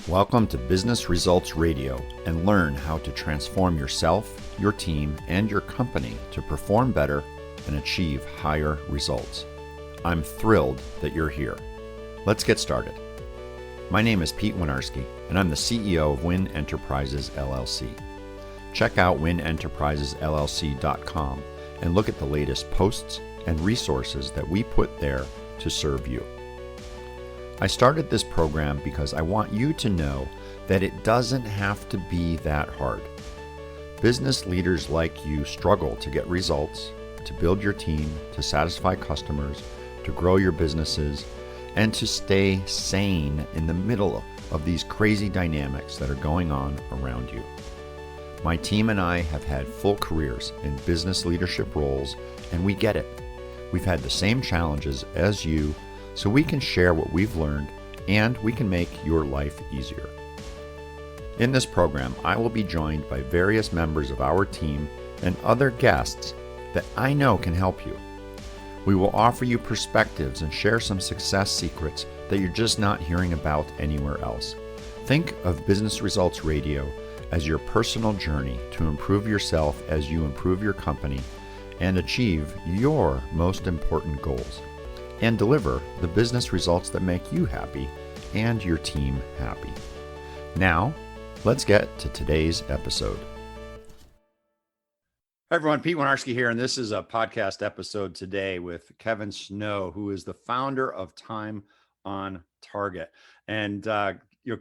Welcome to Business Results Radio and learn how to transform yourself, your team, and your company to perform better and achieve higher results. I'm thrilled that you're here. Let's get started. My name is Pete Winiarski, and I'm the CEO of Win Enterprises, LLC. Check out winenterprisesllc.com and look at the latest posts and resources that we put there to serve you. I started this program because I want you to know that it doesn't have to be that hard. Business leaders like you struggle to get results, to build your team, to satisfy customers, to grow your businesses, and to stay sane in the middle of these crazy dynamics that are going on around you. My team and I have had full careers in business leadership roles, and we get it. We've had the same challenges as you, so we can share what we've learned and we can make your life easier. In this program, I will be joined by various members of our team and other guests that I know can help you. We will offer you perspectives and share some success secrets that you're just not hearing about anywhere else. Think of Business Results Radio as your personal journey to improve yourself as you improve your company and achieve your most important goals, and deliver the business results that make you happy and your team happy. Now, let's get to today's episode. Hi everyone, Pete Winiarski here, and this is a podcast episode today with Kevin Snow, who is the founder of Time on Target. And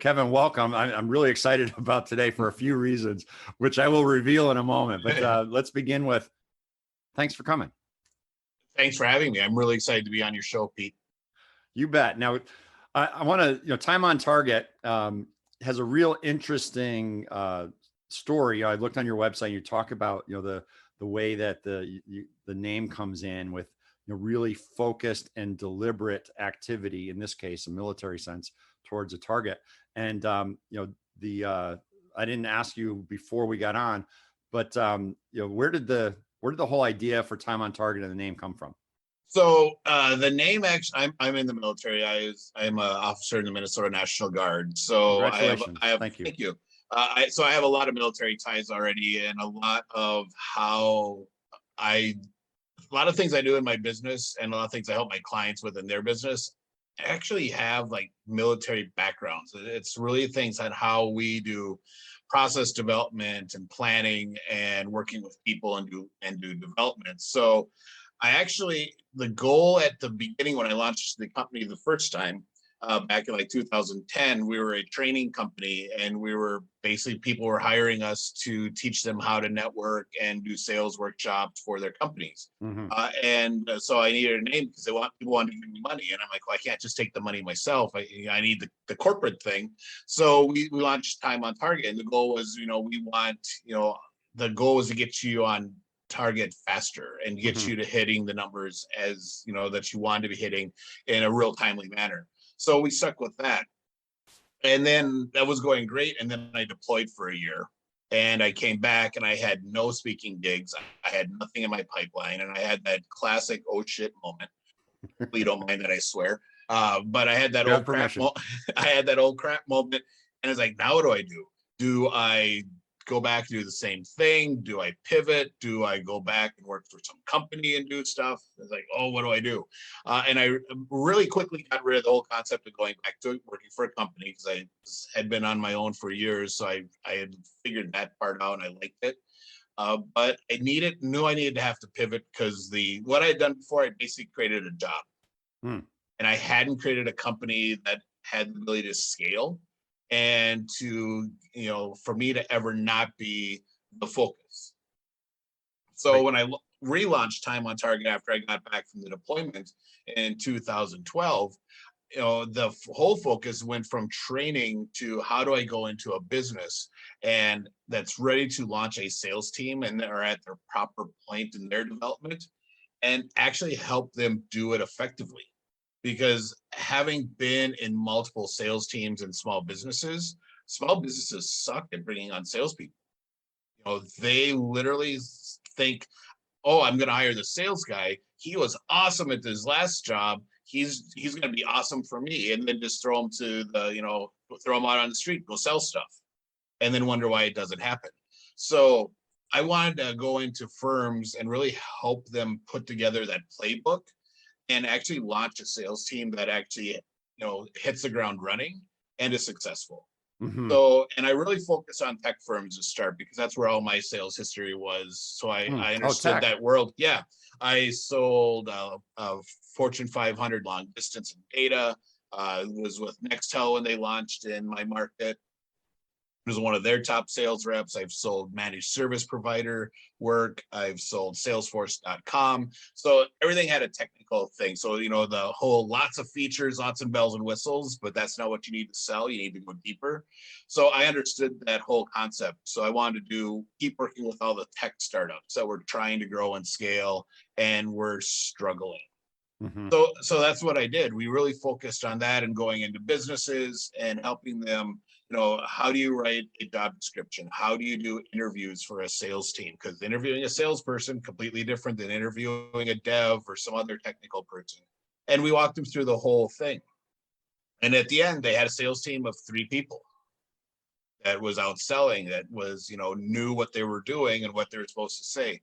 Kevin, welcome. I'm really excited about today for a few reasons, which I will reveal in a moment. But let's begin with thanks for coming. Thanks for having me. I'm really excited to be on your show, Pete. You bet. Now, I want to, Time on Target has a real interesting story. I looked on your website. You talk about, the way that the name comes in with really focused and deliberate activity. In this case, a military sense towards a target. And I didn't ask you before we got on, but where did the whole idea for Time on Target and the name come from? So the name, actually, I'm in the military. I'm an officer in the Minnesota National Guard. So congratulations. I have Thank you. Thank you. So I have a lot of military ties already, and a lot of things I do in my business and a lot of things I help my clients with in their business actually have like military backgrounds. It's really things on how we do process development and planning and working with people and do development. So the goal at the beginning when I launched the company the first time, back in like 2010, we were a training company, and people were hiring us to teach them how to network and do sales workshops for their companies. Mm-hmm. So I needed a name because people wanted to give me money, and I'm like, well, I can't just take the money myself. I need the corporate thing. So we launched Time on Target, and the goal was, the goal was to get you on target faster and get mm-hmm. you to hitting the numbers as that you wanted to be hitting in a real timely manner. So we stuck with that, and then that was going great. And then I deployed for a year, and I came back and I had no speaking gigs. I had nothing in my pipeline, and I had that classic oh shit moment. We don't mind that, I swear. But I had that old crap. I had that old crap moment, and it's like, now what do I do? Do I go back and do the same thing? Do I pivot? Do I go back and work for some company and do stuff? It's like, oh, what do I do? And I really quickly got rid of the whole concept of going back to working for a company, because I had been on my own for years. So I had figured that part out, and I liked it. But I knew I needed to have to pivot, because what I had done before, I basically created a job. And I hadn't created a company that had the ability to scale and to, for me to ever not be the focus. So right. When I relaunched Time on Target after I got back from the deployment in 2012, the whole focus went from training to how do I go into a business and that's ready to launch a sales team and are at their proper point in their development, and actually help them do it effectively. Because having been in multiple sales teams and small businesses suck at bringing on salespeople. They literally think, oh, I'm going to hire the sales guy. He was awesome at his last job. He's going to be awesome for me. And then just throw him to the, throw them out on the street, go sell stuff, and then wonder why it doesn't happen. So I wanted to go into firms and really help them put together that playbook and actually launch a sales team that actually, hits the ground running and is successful. Mm-hmm. So, and I really focus on tech firms to start because that's where all my sales history was. So I understood that world. Yeah. I sold a Fortune 500 long distance and data. Was with Nextel when they launched in my market. Was one of their top sales reps. I've sold managed service provider work. I've sold Salesforce.com. So everything had a technical thing. So, the whole lots of features, lots of bells and whistles, but that's not what you need to sell. You need to go deeper. So I understood that whole concept. So I wanted to keep working with all the tech startups that were trying to grow and scale and were struggling. Mm-hmm. So that's what I did. We really focused on that and going into businesses and helping them. How do you write a job description? How do you do interviews for a sales team? Because interviewing a salesperson completely different than interviewing a dev or some other technical person. And we walked them through the whole thing. And at the end, they had a sales team of 3 people that was out selling, that was, knew what they were doing and what they were supposed to say,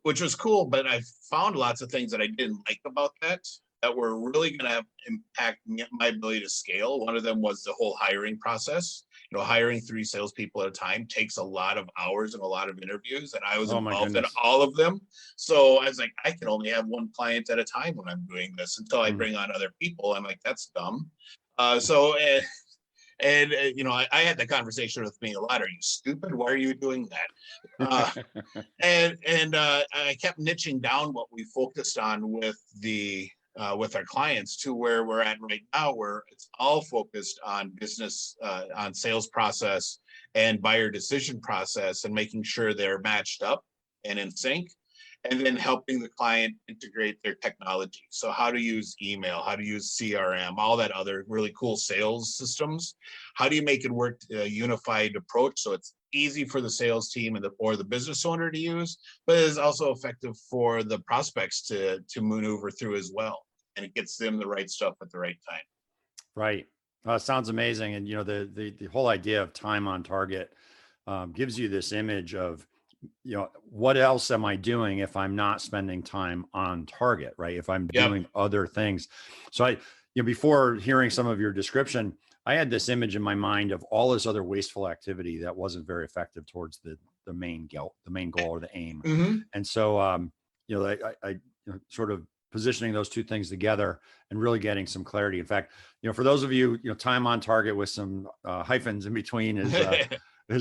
which was cool. But I found lots of things that I didn't like about that were really going to impact my ability to scale. One of them was the whole hiring process. Hiring 3 salespeople at a time takes a lot of hours and a lot of interviews, and I was involved in all of them. So I was like, I can only have 1 client at a time when I'm doing this until I bring on other people. I'm like, that's dumb. I had the conversation with me a lot. Are you stupid? Why are you doing that? I kept niching down what we focused on with our clients to where we're at right now, where it's all focused on business, on sales process and buyer decision process, and making sure they're matched up and in sync, and then helping the client integrate their technology. So how to use email, how to use CRM, all that other really cool sales systems. How do you make it work, a unified approach, so it's easy for the sales team or the business owner to use, but it is also effective for the prospects to maneuver through as well. And it gets them the right stuff at the right time. Right. Sounds amazing. And, the whole idea of time on target gives you this image of, what else am I doing if I'm not spending time on target, right? If I'm doing other things. So before hearing some of your description, I had this image in my mind of all this other wasteful activity that wasn't very effective towards the main goal or the aim. Mm-hmm. And so, I sort of positioning those 2 things together and really getting some clarity. In fact, for those of you, time on target with some hyphens in between is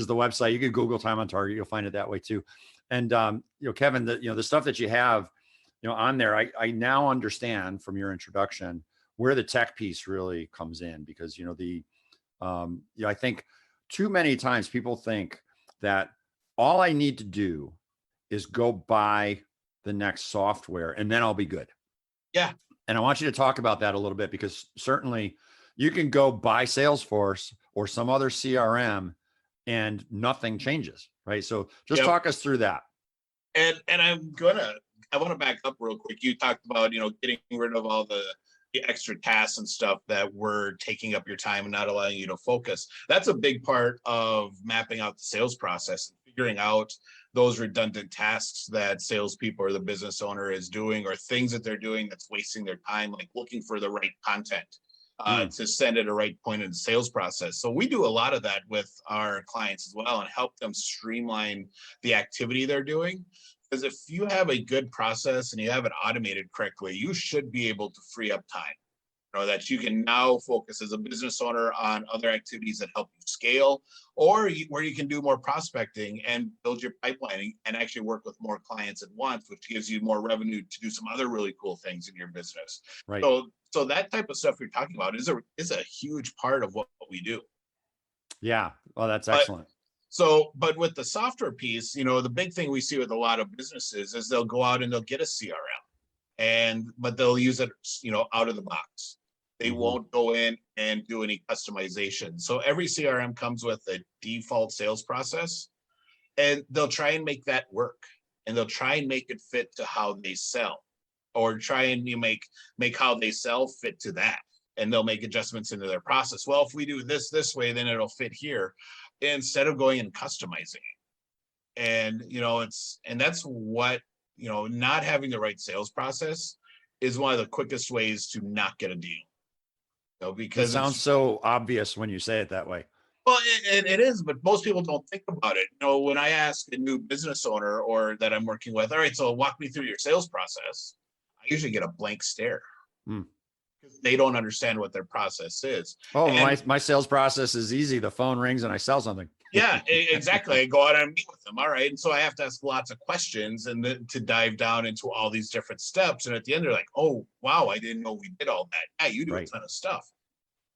the website. You can Google time on target. You'll find it that way too. And, Kevin, the stuff that you have, on there, I now understand from your introduction where the tech piece really comes in, because, I think too many times people think that all I need to do is go buy the next software and then I'll be good. Yeah. And I want you to talk about that a little bit, because certainly you can go buy Salesforce or some other CRM and nothing changes, right? So just talk us through that. And I want to back up real quick. You talked about, getting rid of all the extra tasks and stuff that were taking up your time and not allowing you to focus. That's a big part of mapping out the sales process and figuring out those redundant tasks that salespeople or the business owner is doing, or things that they're doing that's wasting their time, like looking for the right content to send at a right point in the sales process. So we do a lot of that with our clients as well, and help them streamline the activity they're doing. Because if you have a good process and you have it automated correctly, you should be able to free up time. That you can now focus as a business owner on other activities that help you scale, or where you can do more prospecting and build your pipeline and actually work with more clients at once, which gives you more revenue to do some other really cool things in your business. Right. So that type of stuff you're talking about is a huge part of what we do. Yeah. Well, that's excellent. But with the software piece, the big thing we see with a lot of businesses is they'll go out and they'll get a CRM, but they'll use it, out of the box. They won't go in and do any customization. So every CRM comes with a default sales process, and they'll try and make that work, and they'll try and make it fit to how they sell, or try and make how they sell fit to that. and they'll make adjustments into their process. Well, if we do this way, then it'll fit here, instead of going and customizing it. And that's what, not having the right sales process is one of the quickest ways to not get a deal. It Because sounds so obvious when you say it that way. well, it is, but most people don't think about it. When I ask a new business owner or that I'm working with, all right, so walk me through your sales process, I usually get a blank stare. Hmm. Because they don't understand what their process is. Oh, And my sales process is easy. The phone rings and I sell something. yeah, exactly. I go out and meet with them. All right. And so I have to ask lots of questions and then to dive down into all these different steps. And at the end, they're like, oh, wow, I didn't know we did all that. Yeah, you do Right. a ton of stuff.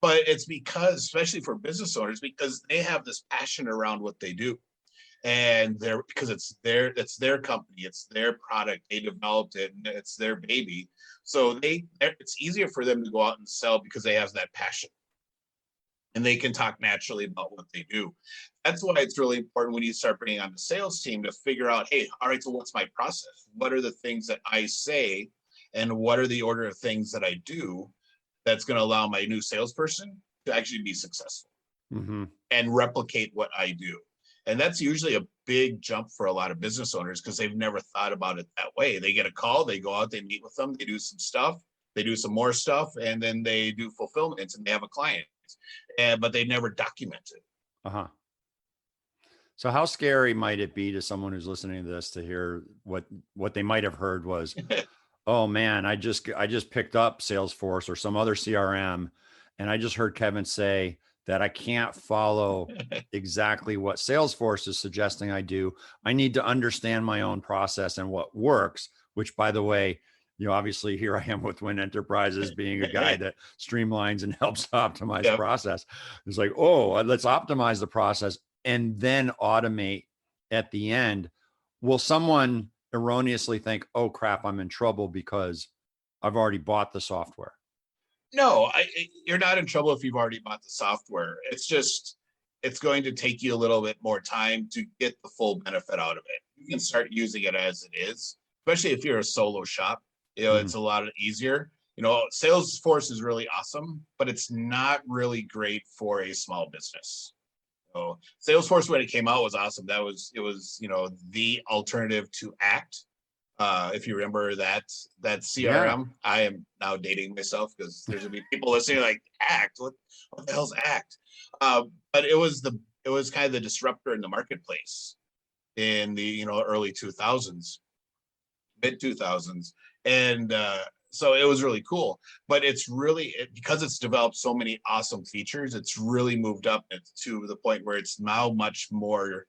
But it's because, especially for business owners, because they have this passion around what they do. And because it's their company, it's their product, they developed it, and it's their baby. So it's easier for them to go out and sell because they have that passion. And they can talk naturally about what they do. That's why it's really important when you start bringing on the sales team to figure out, hey, all right, so what's my process? What are the things that I say? And what are the order of things that I do that's going to allow my new salesperson to actually be successful and replicate what I do? And that's usually a big jump for a lot of business owners because they've never thought about it that way. They get a call, they go out, they meet with them, they do some stuff, they do some more stuff, and then they do fulfillment and they have a client. But they never document it. So how scary might it be to someone who's listening to this to hear what they might have heard was, oh man, I just picked up Salesforce or some other CRM, and I just heard Kevin say that I can't follow exactly what Salesforce is suggesting I do. I need to understand my own process and what works, which, by the way, obviously here I am with Win Enterprises being a guy that streamlines and helps optimize process. It's like, oh, let's optimize the process and then automate at the end. Will someone erroneously think, oh crap, I'm in trouble because I've already bought the software? No, you're not in trouble if you've already bought the software. It's just, it's going to take you a little bit more time to get the full benefit out of it. You can start using it as it is, especially if you're a solo shop. It's a lot easier. Salesforce is really awesome, but it's not really great for a small business. So Salesforce, when it came out, was awesome. It was the alternative to Act. If you remember that CRM. I am now dating myself because there's gonna be people listening like, Act, what the hell's Act? But it was kind of the disruptor in the marketplace in the early 2000s, mid 2000s, and so it was really cool. But it's really, because it's developed so many awesome features, it's really moved up to the point where it's now much more.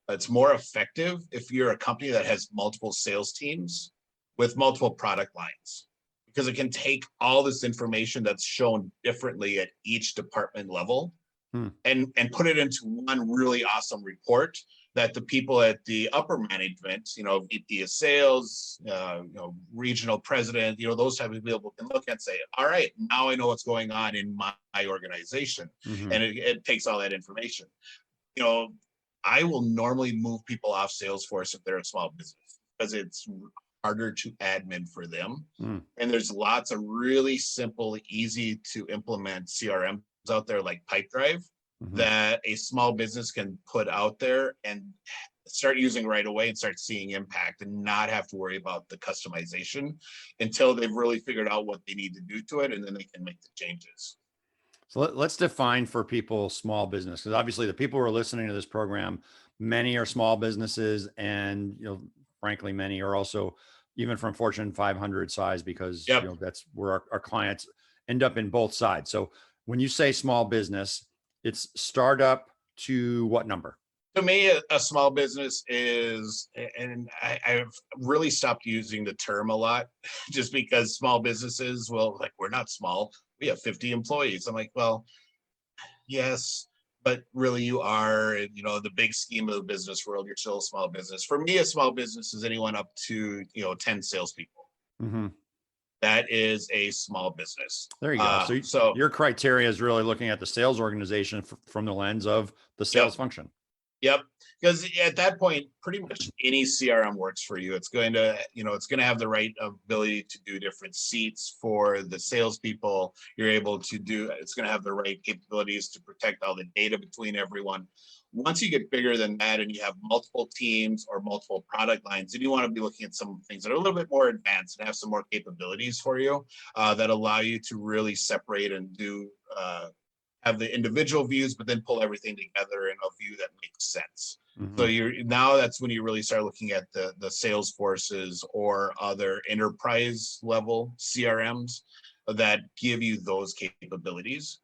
It's more effective if you're a company that has multiple sales teams with multiple product lines, because it can take all this information that's shown differently at each department level and put it into one really awesome report that the people at the upper management, VP of sales, regional president, those type of people can look and say, all right, now I know what's going on in my organization. And it takes all that information. I will normally move people off Salesforce if they're a small business because it's harder to admin for them. And there's lots of really simple, easy to implement CRMs out there like Pipedrive that a small business can put out there and start using right away and start seeing impact and not have to worry about the customization until they've really figured out what they need to do to it, and then they can make the changes. So let's define for people small business, because obviously the people who are listening to this program, many are small businesses, and frankly, many are also even from Fortune 500 size, because that's where our clients end up in both sides. So when you say small business, it's startup to what number? To me, a small business is, and I've really stopped using the term a lot just because small businesses, we're not small. We have 50 employees. I'm like, well, yes, but really you are, the big scheme of the business world, you're still a small business. For me, a small business is anyone up to, 10 salespeople. That is a small business. There you go. So your criteria is really looking at the sales organization from the lens of the sales function. Yep. Because at that point, pretty much any CRM works for you. It's going to, it's going to have the right ability to do different seats for the salespeople. You're able to do, it's going to have the right capabilities to protect all the data between everyone. Once you get bigger than that and you have multiple teams or multiple product lines, then you want to be looking at some things that are a little bit more advanced and have some more capabilities for you that allow you to really separate and do have the individual views, but then pull everything together in a view that makes sense. So you're now that's when you really start looking at the sales forces or other enterprise level CRMs that give you those capabilities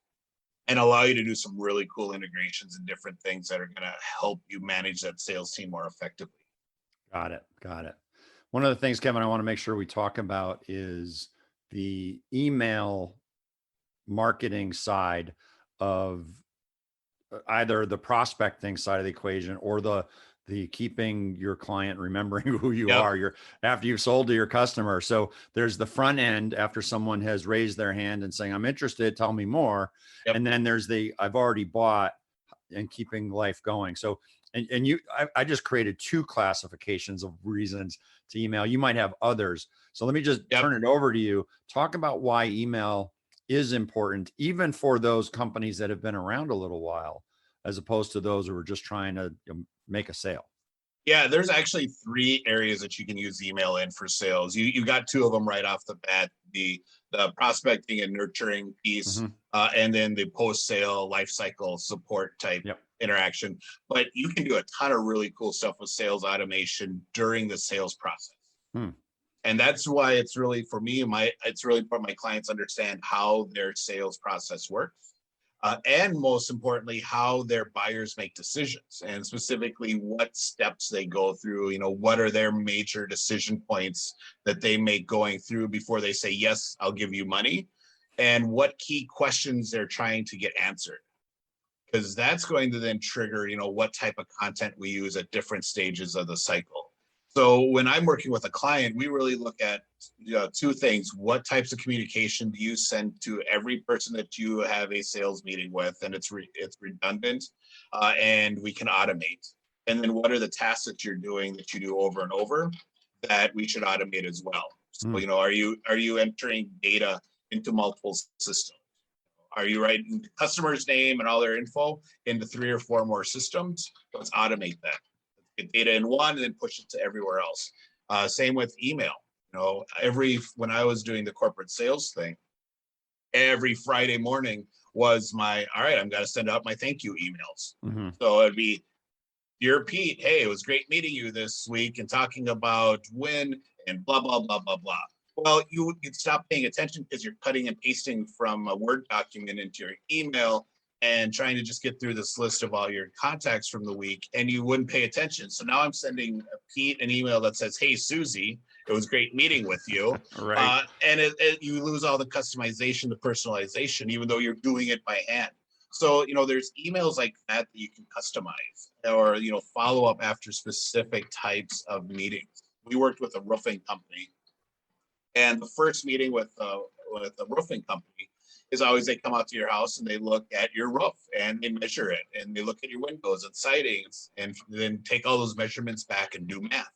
and allow you to do some really cool integrations and different things that are going to help you manage that sales team more effectively. Got it. Got it. One of the things, Kevin, I want to make sure we talk about is the email marketing side of either the prospecting side of the equation or the keeping your client remembering who you Yep. are you're after you've sold to your customer. So there's the front end after someone has raised their hand and saying, I'm interested, tell me more. Yep. And then there's the I've already bought and keeping life going. So and I just created 2 classifications of reasons to email. You might have others. So let me just turn it over to you. Talk about why email is important, even for those companies that have been around a little while, as opposed to those who are just trying to make a sale. Yeah, there's actually 3 areas that you can use email in for sales. You got 2 of them right off the bat: the prospecting and nurturing piece, and then the post sale life cycle support type interaction. But you can do a ton of really cool stuff with sales automation during the sales process. And that's why it's really, for me, it's really important my clients understand how their sales process works. And most importantly, how their buyers make decisions, and specifically what steps they go through. What are their major decision points that they make going through before they say, yes, I'll give you money, and what key questions they're trying to get answered. Because that's going to then trigger, what type of content we use at different stages of the cycle. So when I'm working with a client, we really look at 2 things. What types of communication do you send to every person that you have a sales meeting with, and it's redundant, and we can automate. And then what are the tasks that you're doing that you do over and over that we should automate as well? So, are you entering data into multiple systems? Are you writing the customer's name and all their info into 3 or 4 more systems? Let's automate that. Get data in one and then push it to everywhere else. Same with email. When I was doing the corporate sales thing, every Friday morning was all right, I'm going to send out my thank you emails. So it'd be, dear Pete, hey, it was great meeting you this week and talking about when and blah, blah, blah, blah, blah. Well, you'd stop paying attention because you're cutting and pasting from a Word document into your email and trying to just get through this list of all your contacts from the week, and you wouldn't pay attention. So now I'm sending Pete an email that says, hey, Susie, it was great meeting with you. Right. And you lose all the customization, the personalization, even though you're doing it by hand. So, there's emails like that you can customize or, follow up after specific types of meetings. We worked with a roofing company, and the first meeting with the roofing company is always they come out to your house and they look at your roof and they measure it and they look at your windows and sidings and then take all those measurements back and do math.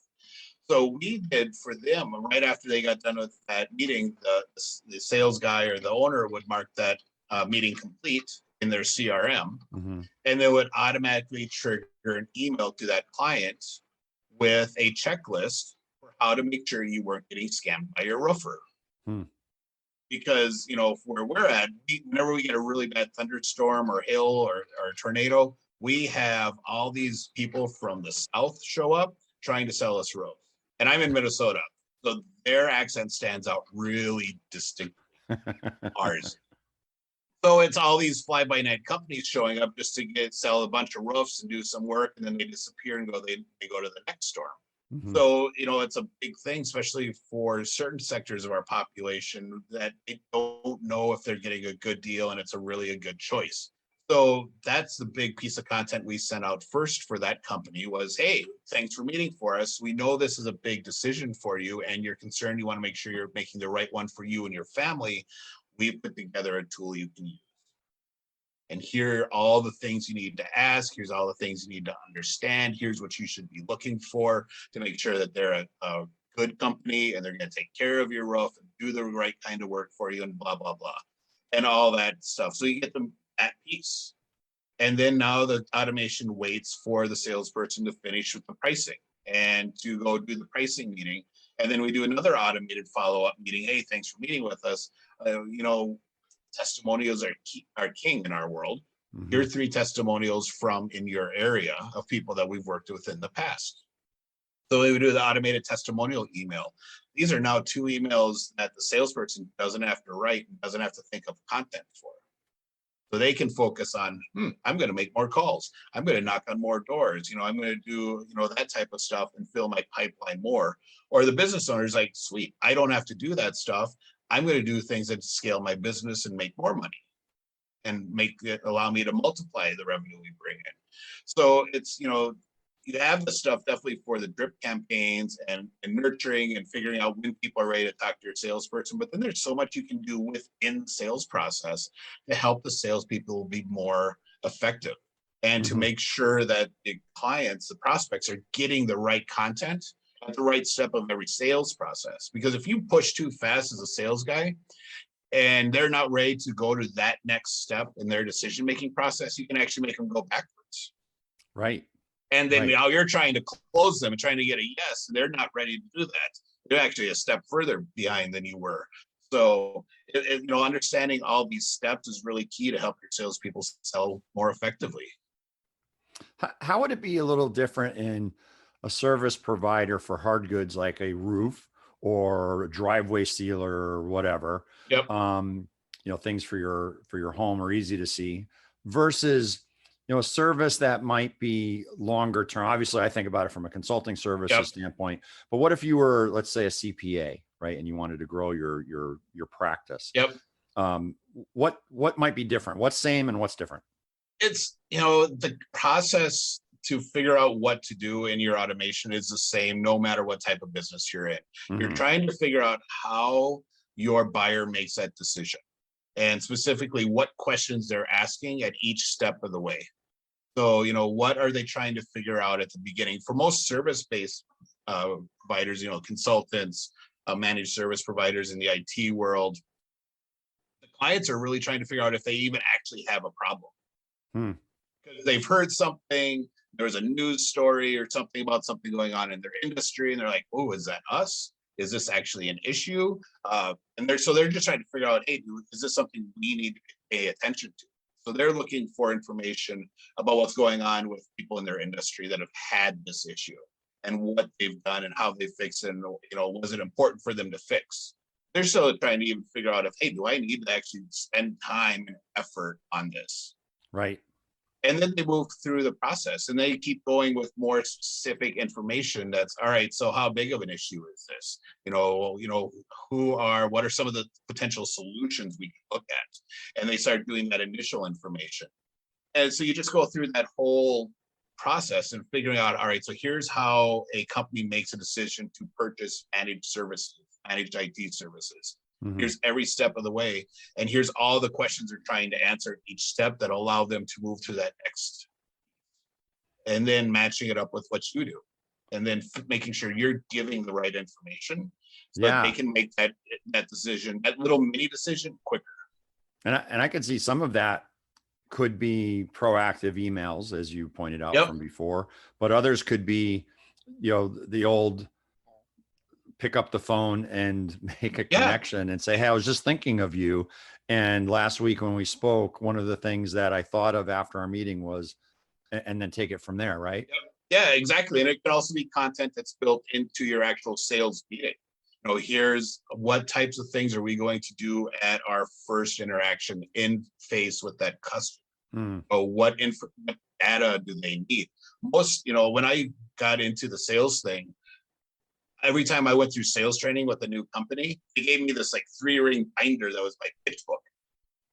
So we did for them right after they got done with that meeting, the sales guy or the owner would mark that meeting complete in their CRM, and they would automatically trigger an email to that client with a checklist for how to make sure you weren't getting scammed by your roofer. Because, where we're at, whenever we get a really bad thunderstorm or hail or tornado, we have all these people from the south show up trying to sell us roofs. And I'm in Minnesota, so their accent stands out really distinctly. Ours. So it's all these fly-by-night companies showing up just to sell a bunch of roofs and do some work, and then they disappear and they go to the next storm. So, it's a big thing, especially for certain sectors of our population that they don't know if they're getting a good deal and it's a good choice. So that's the big piece of content we sent out first for that company was, hey, thanks for meeting for us. We know this is a big decision for you and you're concerned. You want to make sure you're making the right one for you and your family. We've put together a tool you can use. And here are all the things you need to ask. Here's all the things you need to understand. Here's what you should be looking for to make sure that they're a good company and they're going to take care of your roof and do the right kind of work for you and blah, blah, blah, and all that stuff. So you get them at peace. And then now the automation waits for the salesperson to finish with the pricing and to go do the pricing meeting. And then we do another automated follow-up meeting. Hey, thanks for meeting with us. Testimonials are king in our world. Mhm. Here are 3 testimonials from in your area of people that we've worked with in the past. So we would do the automated testimonial email. These are now 2 emails that the salesperson doesn't have to write and doesn't have to think of content for. So they can focus on, I'm going to make more calls. I'm going to knock on more doors. I'm going to do, that type of stuff and fill my pipeline more. Or the business owner is like, sweet, I don't have to do that stuff. I'm going to do things that scale my business and make more money and allow me to multiply the revenue we bring in. So it's, you have the stuff definitely for the drip campaigns and nurturing and figuring out when people are ready to talk to your salesperson. But then there's so much you can do within the sales process to help the salespeople be more effective and to make sure that the clients, the prospects, are getting the right content at the right step of every sales process. Because if you push too fast as a sales guy and they're not ready to go to that next step in their decision-making process, you can actually make them go backwards. Right. And then now you're trying to close them and trying to get a yes, and they're not ready to do that. They're actually a step further behind than you were. So, understanding all these steps is really key to help your salespeople sell more effectively. How would it be a little different in a service provider for hard goods like a roof or a driveway sealer or whatever? Yep. Things for your home are easy to see versus a service that might be longer term. Obviously, I think about it from a consulting services standpoint. But what if you were, let's say, a CPA, right, and you wanted to grow your practice? Yep. What might be different? What's same and what's different? It's the process to figure out what to do in your automation is the same, no matter what type of business you're in. You're trying to figure out how your buyer makes that decision, and specifically what questions they're asking at each step of the way. So, what are they trying to figure out at the beginning? For most service-based providers, consultants, managed service providers in the IT world, the clients are really trying to figure out if they even actually have a problem. Because they've heard something, there was a news story or something about something going on in their industry, and they're like, oh, is that us? Is this actually an issue? And they're just trying to figure out, hey, is this something we need to pay attention to? So they're looking for information about what's going on with people in their industry that have had this issue and what they've done and how they fix it. And, was it important for them to fix? They're still trying to even figure out if, hey, do I need to actually spend time and effort on this? Right. And then they move through the process and they keep going with more specific information. That's all right. So how big of an issue is this? What are some of the potential solutions we can look at? And they start doing that initial information. And so you just go through that whole process and figuring out, all right, so here's how a company makes a decision to purchase managed IT services. Here's every step of the way. And here's all the questions they're trying to answer at each step that allow them to move to that next. And then matching it up with what you do. And then making sure you're giving the right information so that they can make that decision, that little mini decision quicker. And I could see some of that could be proactive emails, as you pointed out from before, but others could be, the old pick up the phone and make a connection and say, hey, I was just thinking of you. And last week when we spoke, one of the things that I thought of after our meeting was, and then take it from there, right? Yeah, exactly. And it can also be content that's built into your actual sales meeting. Here's what types of things are we going to do at our first interaction in face with that customer? What data do they need? Most, when I got into the sales thing, every time I went through sales training with a new company, they gave me this 3-ring binder that was my pitch book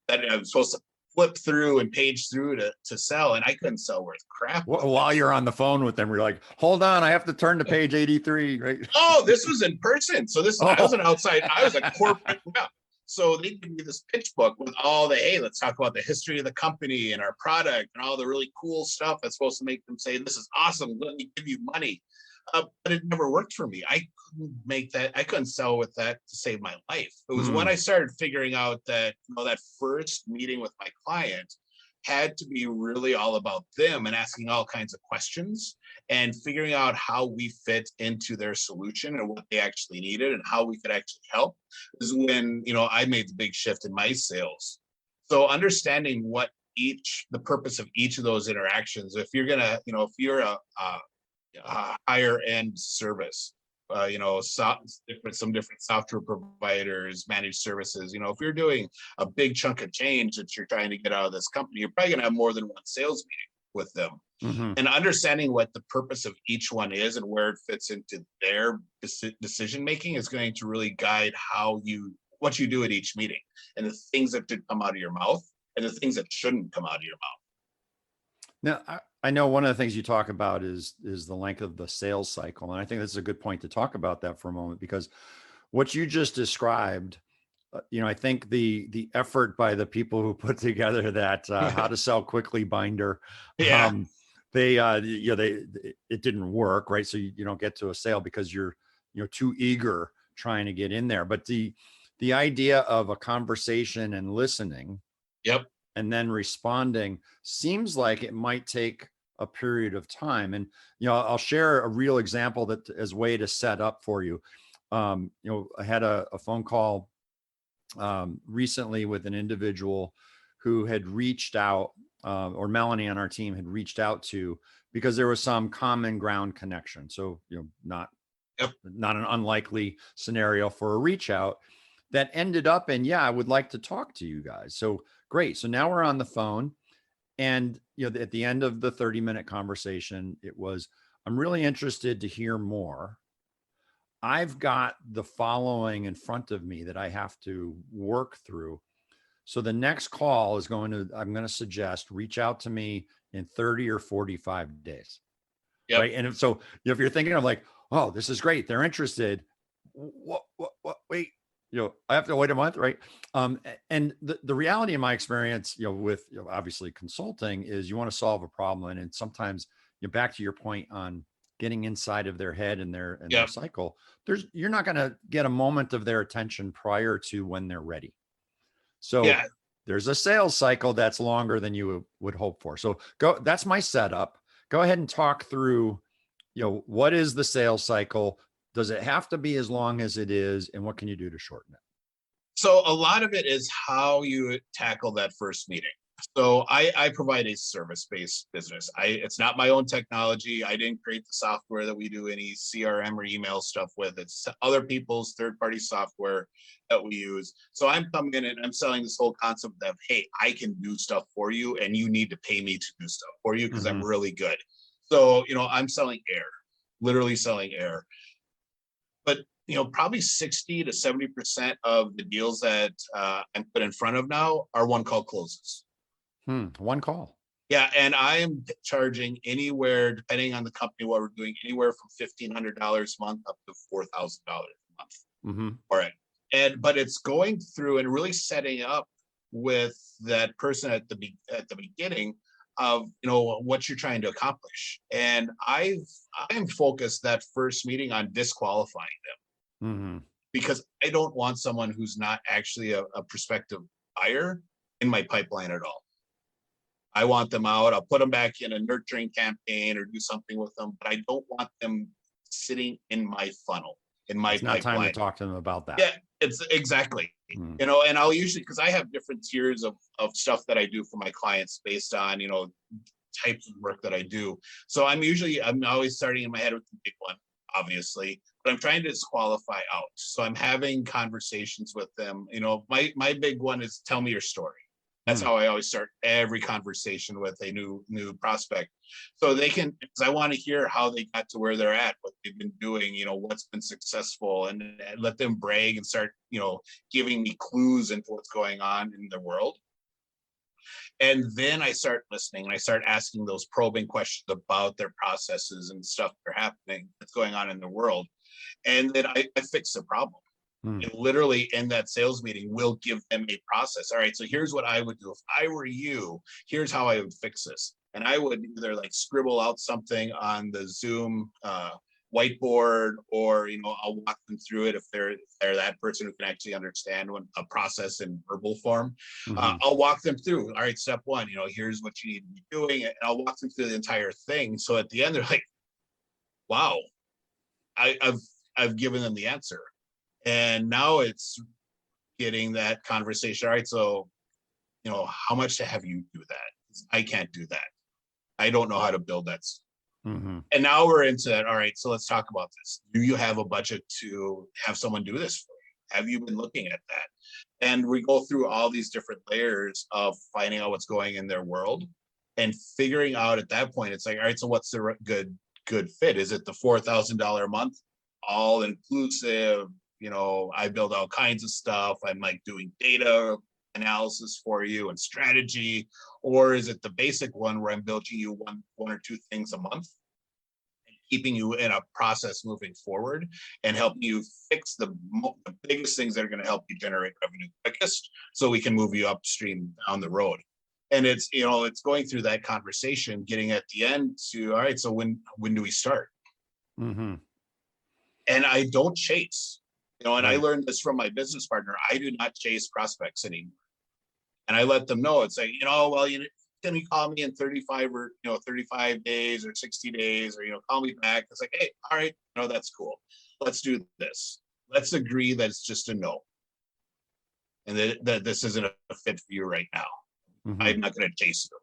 that I was supposed to flip through and page through to sell, and I couldn't sell worth crap. While you're on the phone with them, you're like, hold on, I have to turn to page 83, right? Oh, this was in person. So I was an outside, I was a corporate rep. So they give me this pitch book with all the, hey, let's talk about the history of the company and our product and all the really cool stuff that's supposed to make them say, this is awesome, let me give you money. But it never worked for me. I couldn't sell with that to save my life. It was when I started figuring out that, that first meeting with my client had to be really all about them and asking all kinds of questions and figuring out how we fit into their solution and what they actually needed and how we could actually help is when, I made the big shift in my sales. So understanding what the purpose of each of those interactions, if you're gonna, if you're a higher end service, some different software providers, managed services. If you're doing a big chunk of change that you're trying to get out of this company, you're probably going to have more than one sales meeting with them. And understanding what the purpose of each one is and where it fits into their decision making is going to really guide what you do at each meeting and the things that should come out of your mouth and the things that shouldn't come out of your mouth. Now, I know one of the things you talk about is the length of the sales cycle. And I think that's a good point to talk about that for a moment, because what you just described, I think the effort by the people who put together that How to Sell Quickly binder, it didn't work, right? So you don't get to a sale because you're too eager trying to get in there. But the idea of a conversation and listening, and then responding seems like it might take a period of time. And, I'll share a real example that as a way to set up for you. I had a phone call recently with an individual who had reached out, or Melanie on our team had reached out to, because there was some common ground connection. So, not an unlikely scenario for a reach out that ended up in, I would like to talk to you guys. So great. So now we're on the phone, and, at the end of the 30-minute conversation, it was, I'm really interested to hear more. I've got the following in front of me that I have to work through. So the next call is I'm going to suggest reach out to me in 30 or 45 days. Right. And so if you're thinking of like, oh, this is great, they're interested. What, wait, I have to wait a month. Right. And the reality in my experience, with obviously consulting is you want to solve a problem. And sometimes back to your point on getting inside of their head and their cycle, you're not going to get a moment of their attention prior to when they're ready. So there's a sales cycle that's longer than you would hope for. So that's my setup. Go ahead and talk through, what is the sales cycle? Does it have to be as long as it is? And what can you do to shorten it? So a lot of it is how you tackle that first meeting. So I provide a service-based business. It's not my own technology. I didn't create the software that we do any CRM or email stuff with. It's other people's third-party software that we use. So I'm coming in and I'm selling this whole concept of, hey, I can do stuff for you and you need to pay me to do stuff for you because I'm really good. So, I'm selling air, literally selling air. But, probably 60 to 70% of the deals that I'm put in front of now are one call closes. One call. Yeah. And I am charging anywhere, depending on the company, what we're doing, anywhere from $1,500 a month up to $4,000 a month. All right. But it's going through and really setting up with that person at the beginning of, what you're trying to accomplish. And I am focused that first meeting on disqualifying them because I don't want someone who's not actually a prospective buyer in my pipeline at all. I want them out. I'll put them back in a nurturing campaign or do something with them, but I don't want them sitting in my funnel, in my pipeline. It's not time to talk to them about that. Yeah, it's exactly. And I'll usually, because I have different tiers of stuff that I do for my clients based on, types of work that I do. So I'm always starting in my head with the big one, obviously, but I'm trying to disqualify out. So I'm having conversations with them. My big one is tell me your story. That's how I always start every conversation with a new prospect. So they can, because I want to hear how they got to where they're at, what they've been doing, what's been successful, and let them brag and start, giving me clues into what's going on in the world. And then I start listening and I start asking those probing questions about their processes and stuff that are happening, that's going on in the world. And then I fix the problem. Mm. And literally in that sales meeting, we'll give them a process. All right, so here's what I would do if I were you. Here's how I would fix this. And I would either like scribble out something on the Zoom whiteboard, or I'll walk them through it if they're that person who can actually understand a process in verbal form. Mm-hmm. I'll walk them through. All right, step one, here's what you need to be doing, and I'll walk them through the entire thing. So at the end, they're like, "Wow, I've given them the answer." And now it's getting that conversation. All right, so how much to have you do that? I can't do that. I don't know how to build that. Mm-hmm. And now we're into that. All right, so let's talk about this. Do you have a budget to have someone do this for you? Have you been looking at that? And we go through all these different layers of finding out what's going in their world and figuring out at that point. It's like, all right, so what's the good fit? Is it the $4,000 a month, all inclusive? I build all kinds of stuff. I'm like doing data analysis for you and strategy, or is it the basic one where I'm building you one or two things a month and keeping you in a process moving forward and helping you fix the biggest things that are going to help you generate revenue quickest, so we can move you upstream down the road. And it's it's going through that conversation, getting at the end to, all right, so when do we start? Mm-hmm. And I don't chase. And Right. I learned this from my business partner. I do not chase prospects anymore. And I let them know, it's like, well, can you call me in 35 days or 60 days, or, call me back. It's like, hey, all right, that's cool. Let's do this. Let's agree that it's just a no. And that this isn't a fit for you right now. Mm-hmm. I'm not going to chase you.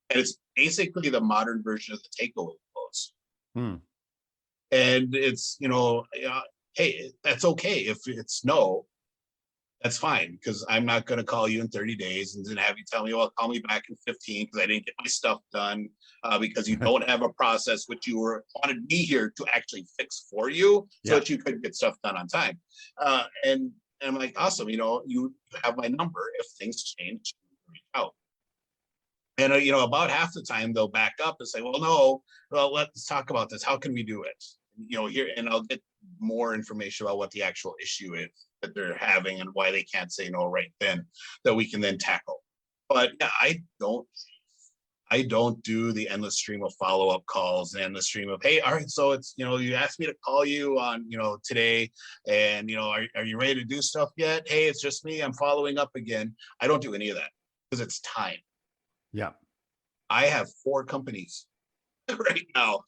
And it's basically the modern version of the takeaway close. Mm. And it's, hey, that's okay. If it's no, that's fine, because I'm not going to call you in 30 days and then have you tell me, well, call me back in 15 because I didn't get my stuff done, because you don't have a process which you wanted me here to actually fix for you, so that you could get stuff done on time. And I'm like, awesome, you have my number. If things change, reach out. And about half the time they'll back up and say, well, no, well, let's talk about this. How can we do it? Here, and I'll get more information about what the actual issue is that they're having and why they can't say no right then, that we can then tackle. But yeah, I don't do the endless stream of follow-up calls and the stream of, hey, all right, so it's, you asked me to call you on, today, and, are you ready to do stuff yet? Hey, it's just me. I'm following up again. I don't do any of that because it's time. Yeah. I have 4 companies right now.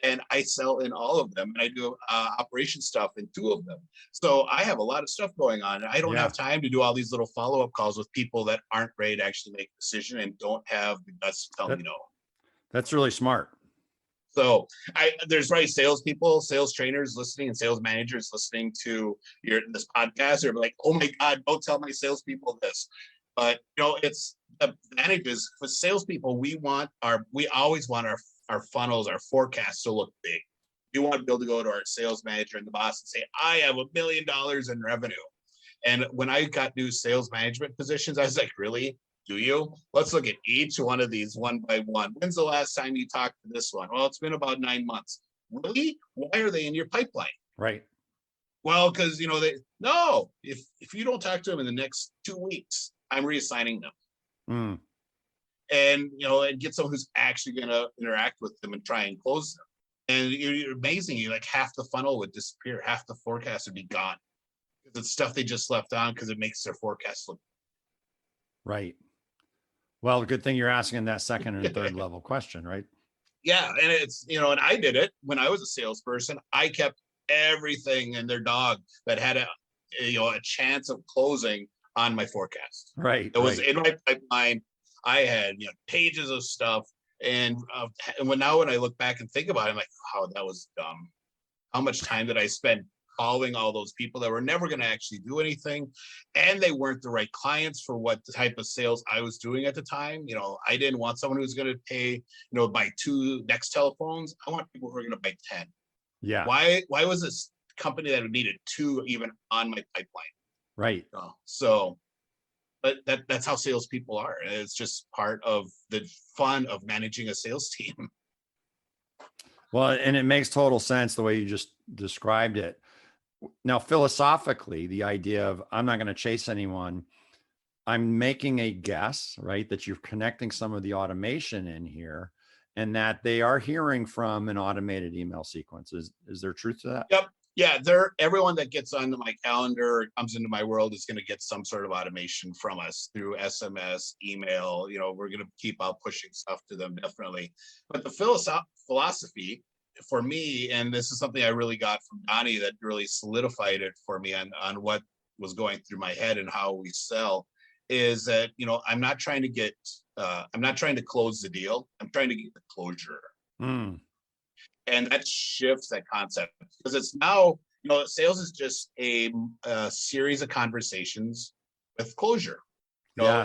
And I sell in all of them, and I do operation stuff in 2 of them. So I have a lot of stuff going on, and I don't have time to do all these little follow-up calls with people that aren't ready to actually make a decision and don't have the guts to tell me no. That's really smart. So there's probably salespeople, sales trainers listening, and sales managers listening to this podcast. They're like, oh my God, don't tell my salespeople this. But it's the advantages for salespeople. We always want our funnels, our forecasts to look big. We want to be able to go to our sales manager and the boss and say, I have $1 million in revenue. And when I got new sales management positions, I was like, really? Do you? Let's look at each one of these one by one. When's the last time you talked to this one? Well, it's been about 9 months. Really? Why are they in your pipeline? Right. Well, because if you don't talk to them in the next 2 weeks, I'm reassigning them. Mm. And and get someone who's actually going to interact with them and try and close them. And you're amazing. You like half the funnel would disappear, half the forecast would be gone, because it's stuff they just left on because it makes their forecast look right. Well, good thing you're asking that second and third level question, right? Yeah, and it's and I did it when I was a salesperson. I kept everything and their dog that had a chance of closing on my forecast. Right. It was in my pipeline. I had pages of stuff, and when I look back and think about it, I'm like, wow, that was dumb. How much time did I spend calling all those people that were never going to actually do anything, and they weren't the right clients for what the type of sales I was doing at the time. I didn't want someone who's going to pay, buy 2 Next telephones. I want people who are going to buy 10. Yeah. Why was this company that needed 2 even on my pipeline? Right. So. But that's how salespeople are. It's just part of the fun of managing a sales team. Well, and it makes total sense the way you just described it. Now, philosophically, the idea of I'm not going to chase anyone, I'm making a guess, right? That you're connecting some of the automation in here and that they are hearing from an automated email sequence. Is there truth to that? Yep. Yeah, everyone that gets onto my calendar or comes into my world is going to get some sort of automation from us through SMS, email. We're going to keep out pushing stuff to them, definitely. But the philosophy for me, and this is something I really got from Donnie that really solidified it for me on what was going through my head and how we sell, is that I'm not trying to close the deal. I'm trying to get the closure. Mm. And that shifts that concept, because it's now, sales is just a series of conversations with closure. So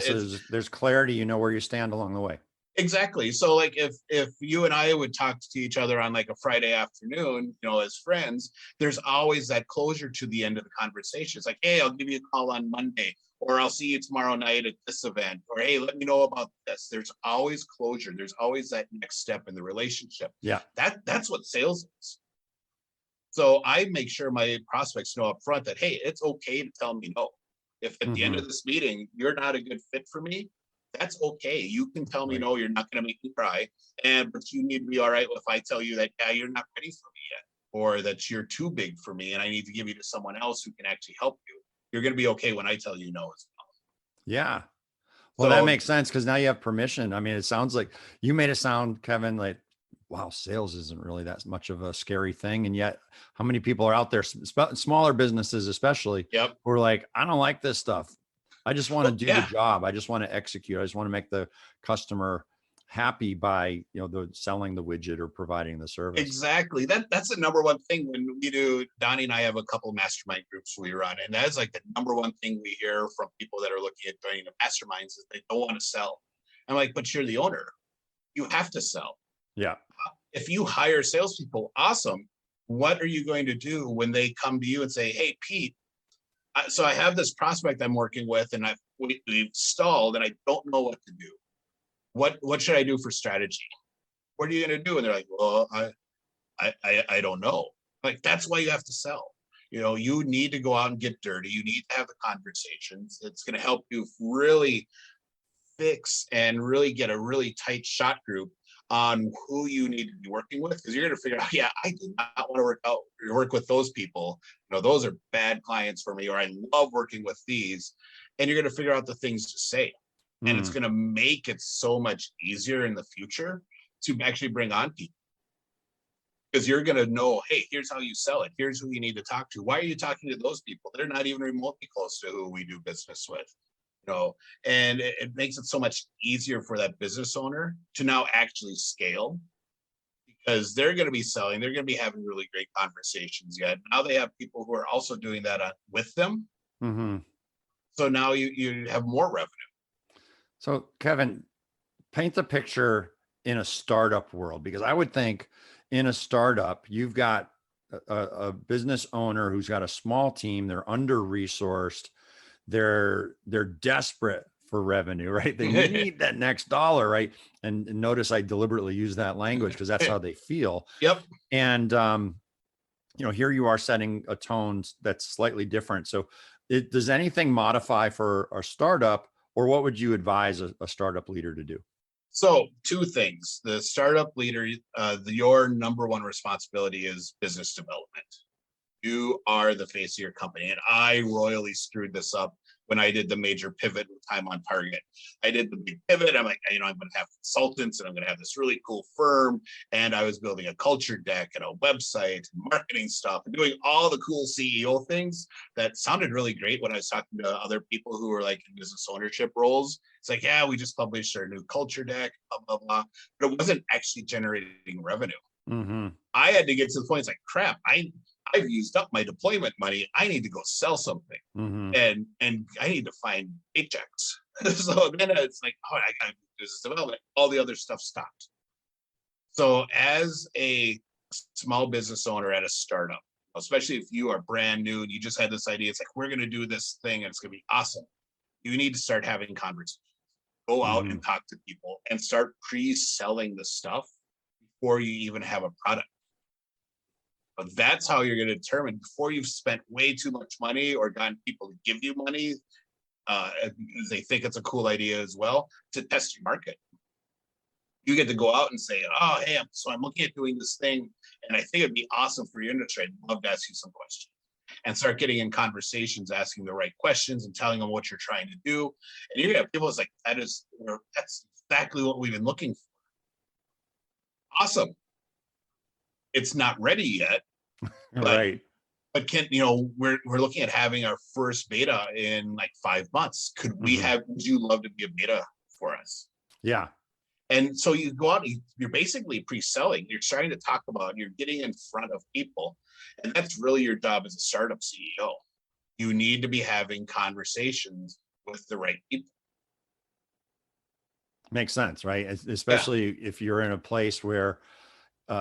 there's clarity, you know where you stand along the way. Exactly. So like if you and I would talk to each other on like a Friday afternoon, as friends, there's always that closure to the end of the conversation. It's like, hey, I'll give you a call on Monday, or I'll see you tomorrow night at this event, or hey, let me know about this. There's always closure. There's always that next step in the relationship. Yeah. That's what sales is. So I make sure my prospects know up front that, hey, it's okay to tell me no. If at the end of this meeting, you're not a good fit for me, that's okay. You can tell me no, you're not going to make me cry. But you need to be all right if I tell you that, yeah, you're not ready for me yet, or that you're too big for me and I need to give you to someone else who can actually help you. You're going to be okay when I tell you no as well. Yeah. Well, that makes sense, because now you have permission. I mean, it sounds like you made it sound, Kevin, like, wow, sales isn't really that much of a scary thing. And yet how many people are out there, smaller businesses, especially, Yep, who are like, I don't like this stuff. I just want to do the job. I just want to execute. I just want to make the customer happy by, selling the widget or providing the service. Exactly. That's the number one thing when we do. Donnie and I have a couple mastermind groups we run, and that's like the number one thing we hear from people that are looking at joining the masterminds is they don't want to sell. I'm like, but you're the owner. You have to sell. Yeah. If you hire salespeople, awesome. What are you going to do when they come to you and say, hey, Pete, so I have this prospect I'm working with, and we've stalled, and I don't know what to do. What should I do for strategy? What are you going to do? And they're like, well, I don't know. Like, that's why you have to sell. You need to go out and get dirty. You need to have the conversations. It's going to help you really fix and really get a really tight shot group on who you need to be working with, because you're going to figure out, yeah, I do not want to work with those people. Those are bad clients for me, or I love working with these. And you're going to figure out the things to say. And it's going to make it so much easier in the future to actually bring on people. Because you're going to know, hey, here's how you sell it. Here's who you need to talk to. Why are you talking to those people? They're not even remotely close to who we do business with. And it makes it so much easier for that business owner to now actually scale, because they're going to be selling. They're going to be having really great conversations. Yet now they have people who are also doing that with them. Mm-hmm. So now you have more revenue. So Kevin, paint the picture in a startup world, because I would think in a startup, you've got a business owner who's got a small team. They're under-resourced. They're desperate for revenue, right? They need that next dollar, right? And notice I deliberately use that language because that's how they feel. Yep. And here you are setting a tone that's slightly different. So does anything modify for a startup, or what would you advise a startup leader to do? So 2 things. The startup leader, your number one responsibility is business development. You are the face of your company. And I royally screwed this up when I did the major pivot with Time on Target. I did the big pivot. I'm like, I'm going to have consultants, and I'm going to have this really cool firm. And I was building a culture deck and a website and marketing stuff and doing all the cool CEO things that sounded really great when I was talking to other people who were like in business ownership roles. It's like, yeah, we just published our new culture deck, blah, blah, blah. But it wasn't actually generating revenue. Mm-hmm. I had to get to the point, it's like, crap, I've used up my deployment money. I need to go sell something. Mm-hmm. And I need to find paychecks. So then it's like, I got to do business development. All the other stuff stopped. So as a small business owner at a startup, especially if you are brand new and you just had this idea, it's like, we're going to do this thing and it's going to be awesome. You need to start having conversations. Go out and talk to people and start pre-selling the stuff before you even have a product. But that's how you're going to determine before you've spent way too much money or gotten people to give you money because they think it's a cool idea as well, to test your market. You get to go out and say, oh, hey, I'm looking at doing this thing, and I think it'd be awesome for your industry. I'd love to ask you some questions. And start getting in conversations, asking the right questions and telling them what you're trying to do. And you have people that's like, that's exactly what we've been looking for. Awesome. It's not ready yet. Right. But we're looking at having our first beta in like 5 months. Could we would you love to be a beta for us? Yeah. And so you go out, you're basically pre-selling, you're starting to talk about, you're getting in front of people. And that's really your job as a startup CEO. You need to be having conversations with the right people. Makes sense, right? Especially if you're in a place where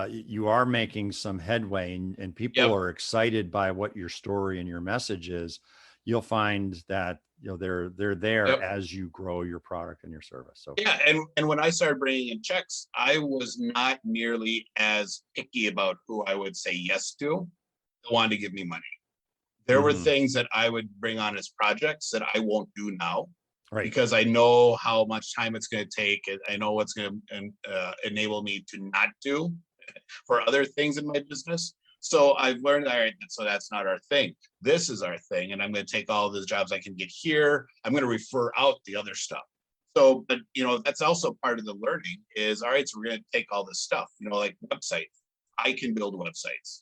you are making some headway and people are excited by what your story and your message is, you'll find that they're there as you grow your product and your service. So and when I started bringing in checks, I was not nearly as picky about who I would say yes to that wanted to give me money. There were things that I would bring on as projects that I won't do now, right? Because I know how much time it's going to take. I know what's going to enable me to not do for other things in my business. So I've learned, all right, so that's not our thing. This is our thing. And I'm going to take all of those jobs I can get here. I'm going to refer out the other stuff. So, but, that's also part of the learning is, all right, so we're going to take all this stuff, like websites. I can build websites.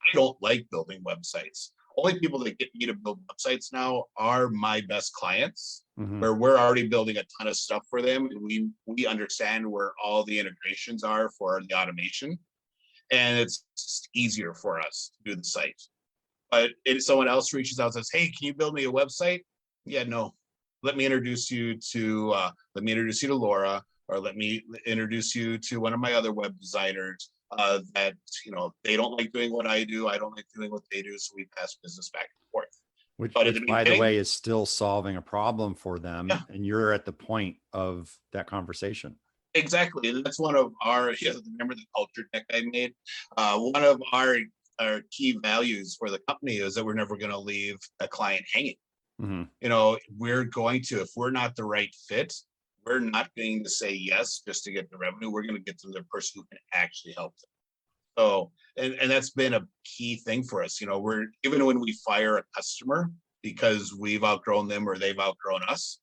I don't like building websites. Only people that get me to build websites now are my best clients, where we're already building a ton of stuff for them. And we understand where all the integrations are for the automation. And it's just easier for us to do the site. But if someone else reaches out and says, hey, can you build me a website? Yeah, no. Let me introduce you to Laura, or let me introduce you to one of my other web designers that, they don't like doing what I do. I don't like doing what they do. So we pass business back and forth. Which by the way, is still solving a problem for them. Yeah. And you're at the point of that conversation. Exactly. And that's one of our, remember the culture deck I made? One of our key values for the company is that we're never going to leave a client hanging. We're going to, if we're not the right fit, we're not going to say yes just to get the revenue. We're going to get to the person who can actually help them. So, and that's been a key thing for us. We're, even when we fire a customer because we've outgrown them or they've outgrown us,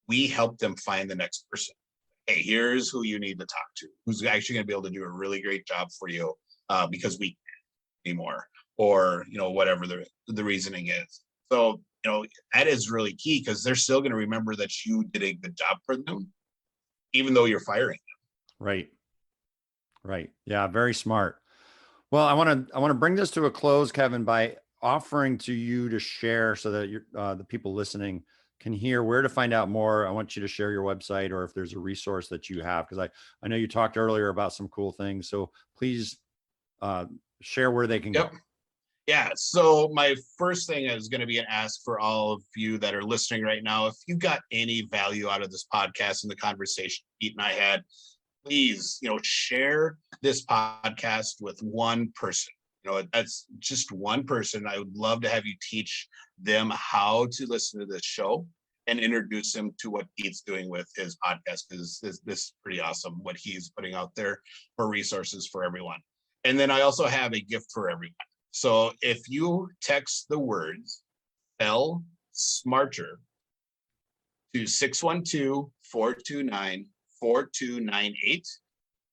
we help them find the next person. Hey, here's who you need to talk to, who's actually going to be able to do a really great job for you because we can't anymore, or, whatever the reasoning is. So, that is really key because they're still going to remember that you did a good job for them, even though you're firing them. Right. Yeah. Very smart. Well, I want to bring this to a close, Kevin, by offering to you to share so that the people listening can hear where to find out more. I want you to share your website, or if there's a resource that you have, because I know you talked earlier about some cool things. So please share where they can go. Yeah. So my first thing is going to be an ask for all of you that are listening right now. If you got any value out of this podcast and the conversation Pete and I had, please, share this podcast with one person. That's just one person. I would love to have you teach them how to listen to this show and introduce them to what Pete's doing with his podcast, because this is pretty awesome what he's putting out there for resources for everyone. And then I also have a gift for everyone. So if you text the words "Sell Smarter" to 612-429-4298,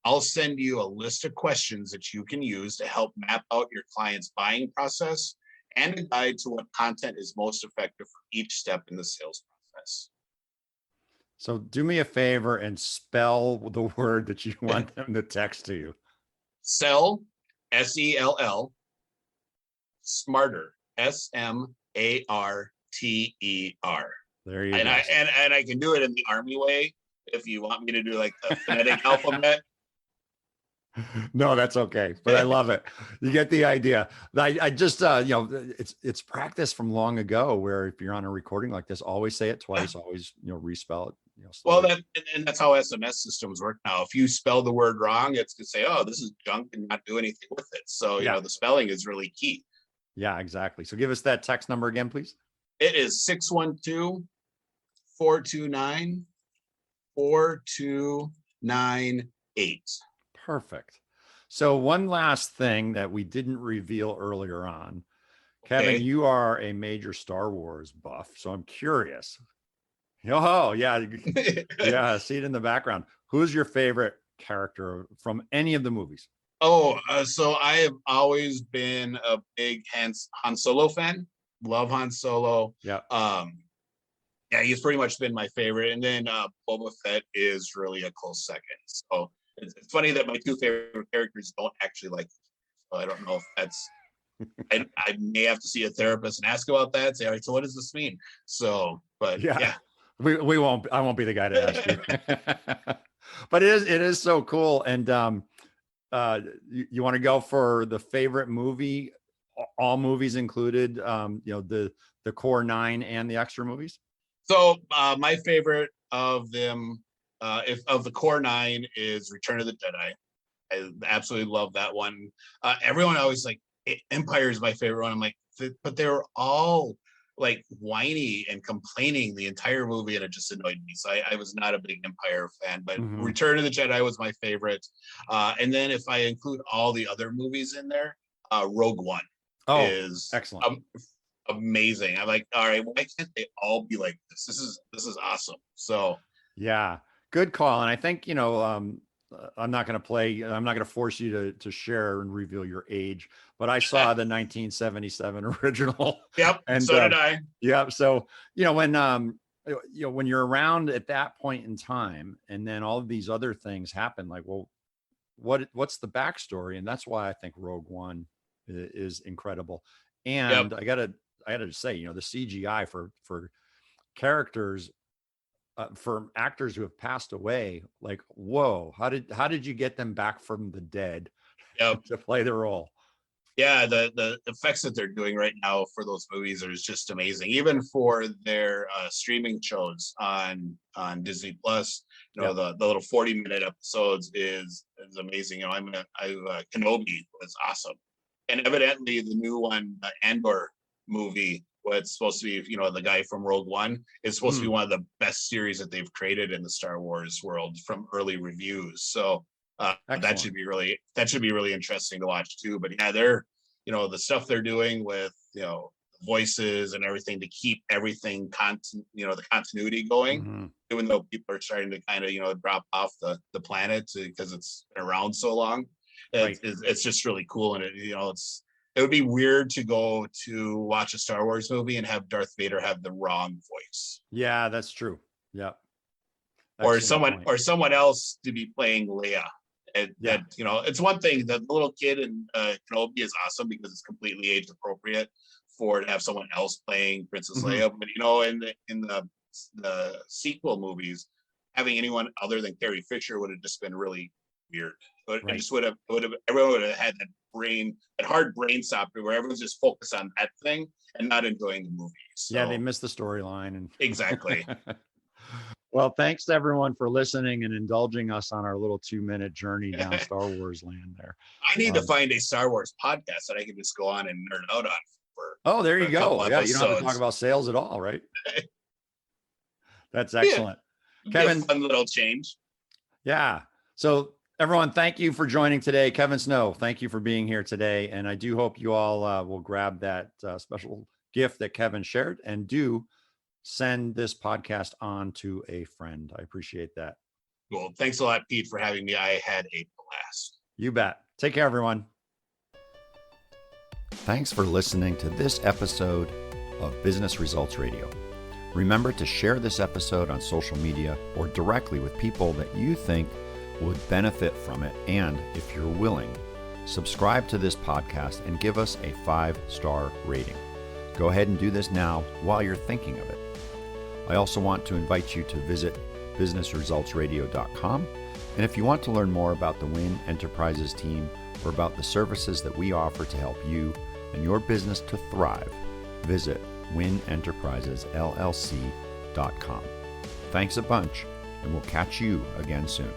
I'll send you a list of questions that you can use to help map out your client's buying process and a guide to what content is most effective for each step in the sales process. So do me a favor and spell the word that you want them to text to you. Sell, SELL, Smarter, SMARTER. There you go. And I can do it in the Army way if you want me to do like the phonetic alphabet. No, that's okay. But I love it. You get the idea. I just, it's practice from long ago where if you're on a recording like this, always say it twice, always, respell it Well, slowly. and that's how SMS systems work now. If you spell the word wrong, it's going to say, "Oh, this is junk," and not do anything with it. So Yeah. the spelling is really key. Yeah, exactly. So give us that text number again, please. It is 612-429-4298. Perfect. So one last thing that we didn't reveal earlier on, Kevin, Okay. you are a major Star Wars buff. So I'm curious. Oh, yeah. Yeah. See it in the background. Who's your favorite character from any of the movies? So I have always been a big Han Solo fan. Love Han Solo. Yeah. Yeah, he's pretty much been my favorite. And then Boba Fett is really a close second. So it's funny that my two favorite characters don't actually like. So I don't know if that's. I may have to see a therapist and ask about that. Say, all right, so what does this mean? So, but yeah. We won't. I won't be the guy to ask you. But it is so cool. And you want to go for the favorite movie, all movies included, the core 9 and the extra movies? So my favorite of them, if of the core 9, is Return of the Jedi. I absolutely love that one. Everyone always like Empire is my favorite one. I'm like, but they were all like whiny and complaining the entire movie, and it just annoyed me. So I was not a big Empire fan, but Return of the Jedi was my favorite. And then if I include all the other movies in there, Rogue One is excellent. Amazing. I'm like, all right, why can't they all be like this? This is awesome. So yeah, good call. And I think, I'm not going to force you to share and reveal your age, but I saw the 1977 original. Yep. And so did I. Yeah. So, when you're around at that point in time, and then all of these other things happen, like, well, what's the backstory? And that's why I think Rogue One is incredible. And I gotta say, the CGI for characters, for actors who have passed away, like, whoa, how did you get them back from the dead to play the role? Yeah, the effects that they're doing right now for those movies are just amazing. Even for their streaming shows on Disney Plus, the little 40-minute episodes is amazing. Kenobi was awesome, and evidently the new one, Andor movie, what's supposed to be, the guy from Rogue One, is supposed to be one of the best series that they've created in the Star Wars world from early reviews. So that should be really interesting to watch too. But yeah, they're, the stuff they're doing with, voices and everything to keep everything the continuity going, even though people are starting to kind of, drop off the planet because it's been around so long. It's just really cool. And it would be weird to go to watch a Star Wars movie and have Darth Vader have the wrong voice. Yeah, that's true. Yeah. Or someone else to be playing Leia. It's one thing that the little kid in Kenobi is awesome because it's completely age appropriate to have someone else playing Princess Leia. But in the sequel movies, having anyone other than Carrie Fisher would have just been really weird. But it just everyone would have had that hard brain stop where everyone's just focused on that thing and not enjoying the movie. So, yeah, they missed the storyline. And exactly. Well, thanks to everyone for listening and indulging us on our little 2-minute journey down Star Wars land there. I need to find a Star Wars podcast that I can just go on and nerd out on. There you go. Yeah, you don't have to talk about sales at all, right? That's excellent. Kevin, fun little change. Yeah. So everyone, thank you for joining today. Kevin Snow, thank you for being here today. And I do hope you all will grab that special gift that Kevin shared, and do send this podcast on to a friend. I appreciate that. Well, thanks a lot, Pete, for having me. I had a blast. You bet. Take care, everyone. Thanks for listening to this episode of Business Results Radio. Remember to share this episode on social media or directly with people that you think would benefit from it. And if you're willing, subscribe to this podcast and give us a 5-star rating. Go ahead and do this now while you're thinking of it. I also want to invite you to visit businessresultsradio.com. And if you want to learn more about the Win Enterprises team or about the services that we offer to help you and your business to thrive, visit winenterprisesllc.com. Thanks a bunch, and we'll catch you again soon.